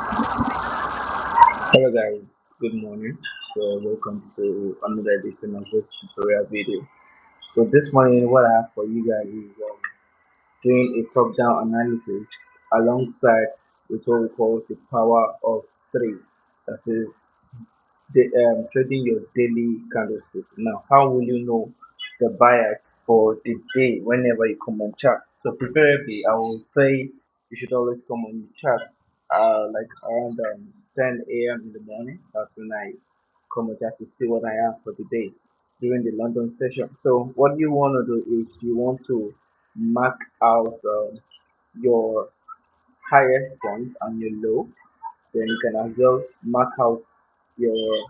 Hello guys, good morning. Welcome to another edition of this tutorial video. So this morning what I have for you guys is doing a top-down analysis alongside with what we call the power of three. That is trading your daily candlestick. Now, how will you know the bias for the day whenever you come on chart? So preferably, I will say you should always come on your chart like around 10 a.m. in the morning. That's when I come on chart to see what I have for the day during the London session. So what you want to do is you want to mark out your highest point and your low. Then you can as well mark out your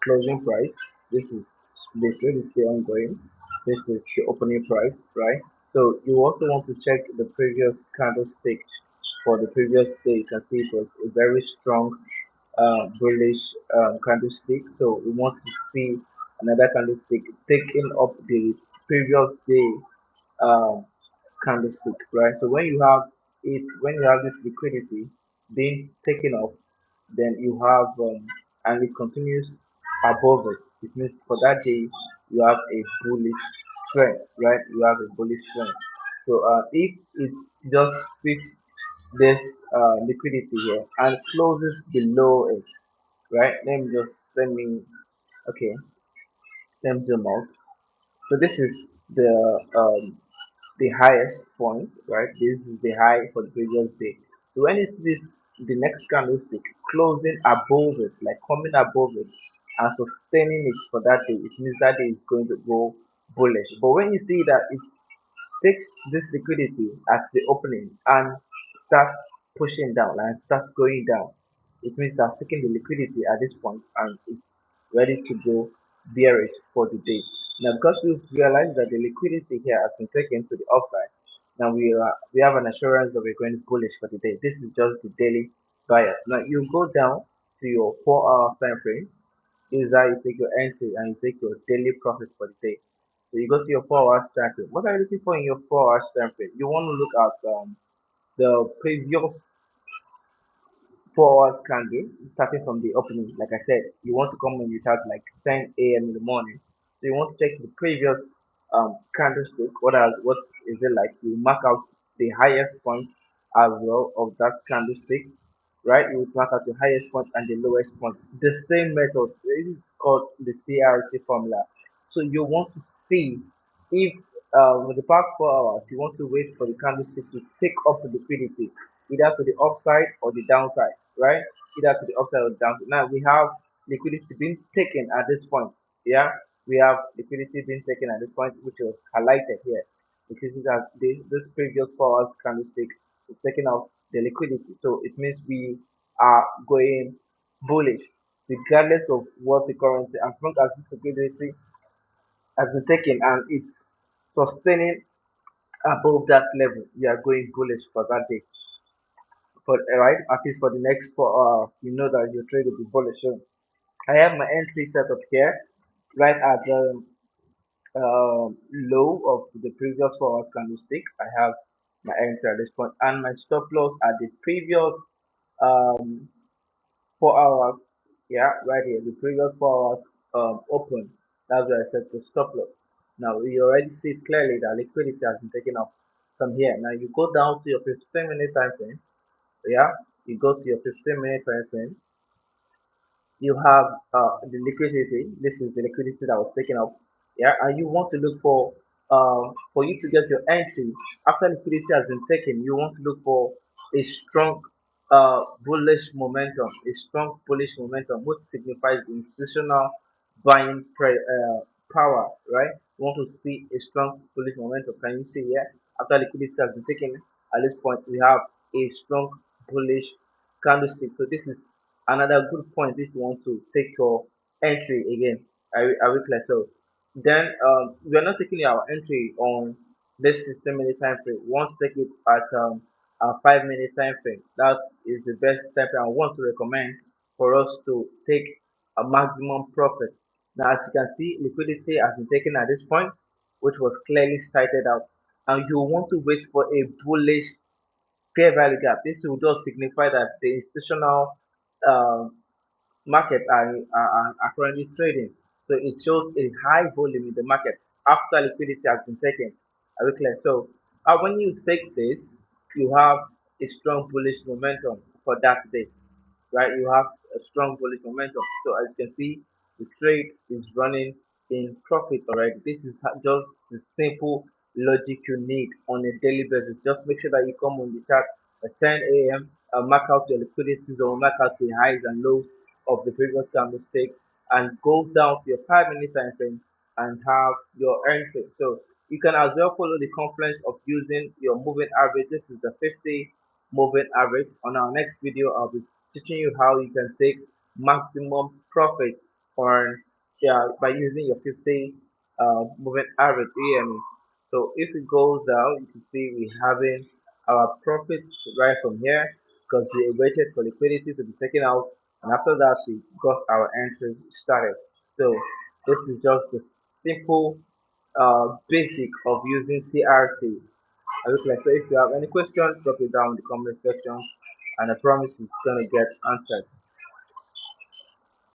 closing price. This is the trade is still ongoing. This is the opening price, right? So you also want to check the previous candlestick for the previous day. You can see it was a very strong bullish candlestick. So we want to see another candlestick taking up the previous day's um, candlestick, right? So when you have this liquidity being taken off, then you have and it continues above it. It means for that day you have a bullish trend, right? You have a bullish trend. So if it just fits this liquidity here and closes below it, right? Let me okay, let me zoom out. So this is the the highest point, right? This is the high for the previous day. So when it's this the next candlestick closing above it, like coming above it and sustaining it for that day, it means that day is going to go bullish. But when you see that it takes this liquidity at the opening and starts pushing down and starts going down, it means that taking the liquidity at this point and it's ready to go bearish for the day. Now, because we've realized that the liquidity here has been taken to the upside, now we have an assurance that we're going bullish for the day. This is just the daily bias. Now you go down to your 4 hour time frame. This is how you take your entry and you take your daily profit for the day. So you go to your 4 hours time frame. What are you looking for in your 4 hours time frame? You want to look at the previous 4 hours candle starting from the opening. Like I said, you want to come when you start like 10 a.m. in the morning. So you want to check the previous candlestick. What is it like? You mark out the highest point as well of that candlestick, right? You would mark out the highest point and the lowest point. The same method. This is called the CRT formula. So you want to see if with the past 4 hours you want to wait for the candlestick to take up the liquidity either to the upside or the downside, right? Either to the upside or the downside. Now we have liquidity being taken at this point. Yeah, we have liquidity being taken at this point, which was highlighted here. Because this previous 4 hours candlestick is taking out the liquidity. So it means we are going bullish regardless of what the currency, as long as this liquidity has been taken and it's sustaining above that level, we are going bullish for that day. For right, at least for the next 4 hours, you know that your trade will be bullish. So I have my entry set up here, right at the low of the previous 4 hours candlestick. I have my entry at this point, and my stop loss at the previous um 4 hours. Yeah, right here, the previous 4 hours open. That's where I set the stop loss. Now you already see clearly that liquidity has been taken off from here. Now you go down to your 15-minute time frame. Yeah, you go to your 15-minute time frame. You have the liquidity. This is the liquidity that was taken up. Yeah, and you want to look for you to get your entry after liquidity has been taken. You want to look for a strong bullish momentum, a strong bullish momentum, which signifies the institutional buying power, right? You want to see a strong bullish momentum. Can you see here? After liquidity has been taken, at this point we have a strong bullish candlestick. So this is another good point if you want to take your entry again. I will clear. So then we are not taking our entry on this 15-minute time frame. We want to take it at a 5 minute time frame. That is the best time frame I want to recommend for us to take a maximum profit. Now, as you can see, liquidity has been taken at this point, which was clearly cited out. And you want to wait for a bullish fair value gap. This will just signify that the institutional um, market are currently trading. So it shows a high volume in the market after liquidity has been taken. Are we clear? So when you take this, you have a strong bullish momentum for that day, right? You have a strong bullish momentum. So as you can see, the trade is running in profit already. This is just the simple logic you need on a daily basis. Just make sure that you come on the chart at 10 a.m. Mark out your liquidity zone, mark out the highs and lows of the previous candlestick, and go down to your 5 minute time frame and have your entry. So you can as well follow the confluence of using your moving average. This is the 50 moving average. On our next video, I'll be teaching you how you can take maximum profit on, yeah, by using your 50 moving average EME. So if it goes down, you can see we having our profit right from here because we waited for liquidity to be taken out, and after that we got our entries started. So this is just the simple basic of using TRT. Okay, so if you have any questions, drop it down in the comment section, and I promise it's gonna get answered.